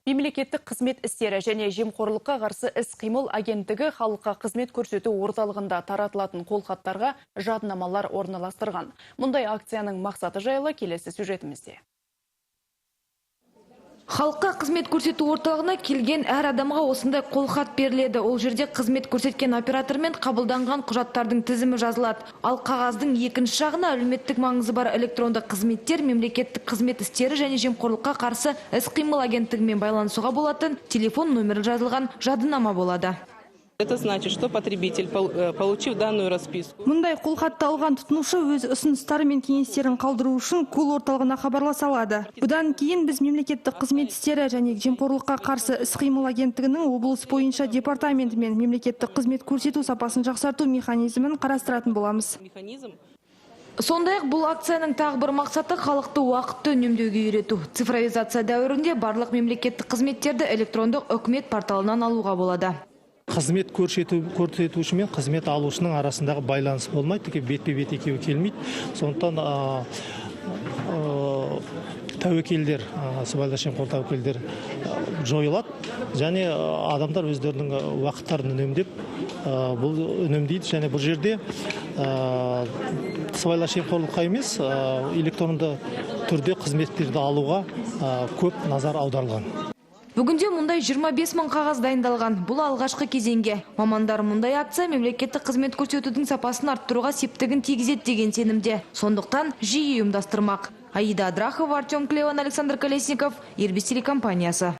Мемлекеттік қызмет істері және жемқорлыққа қарсы іс-қимыл агенттігі халыққа қызмет көрсету орталығында таратылатын қолхаттарға жадынамалар орналастырған. Мұндай акцияның мақсаты жайлы келесі сюжетімізде. Халыққа қызмет көрсету орталығына келген әр адамға осындай қолхат беріледі. Ол жерде қызмет көрсеткен оператормен қабылданған құжаттардың тізімі жазылады. Ал қағаздың екінші жағына әлеуметтік маңызы бар электрондық қызметтер, мемлекеттік қызмет істері және жемқорлыққа қарсы іс-қимыл агенттігімен байланысуға болатын телефон нөмірі жазылған жадынама болады. Это значит, что потребитель, получив данную расписку, Мұндай қолхатты алған тұтынушы өз ұсыныстары мен кеңестерін қалдыру үшін кол орталығына хабарласа алады. Бұдан кейін біз мемлекеттік қызмет істері және жемқорлыққа қарсы іс-қимыл агенттігінің облыс бойынша департаменті мен мемлекеттік қызмет көрсету сапасын жақсарту механизмін қарастыратын боламыз. Сондай-ақ бұл акцияның тағы бір мақсаты халықты уақытты үнемдеуге үйрету. Цифровизация дәуірінде барлық мемлекеттік қызметтерді электрондық үкімет порталынан алуға болады. Қызмет көрсетуші мен қызмет алушының арасындағы байланыс болмайды, бетпе-бет екеуі келмейді. Сондықтан тәуекелдер, сыбайлас жемқорлық тәуекелдер жойылады, және адамдар өздерінің уақыттарын үнемдейді, және бұл жерде сыбайлас жемқорлыққа емес, электронды түрде қызметтерді алуға көп назар аударылған. Бүгінде мұндай 25 мың қағаз дайындалған. Бұл алғашқы кезеңге. Мамандар мұндай акция мемлекеттік қызмет көрсетудің сапасын арттыруға септігін тигізеді деген сенімде. Сондықтан жиі ұйымдастырмақ. Аида Адрахова, Артем Клеон, Александр Колесников, Ирбис телекомпаниясы.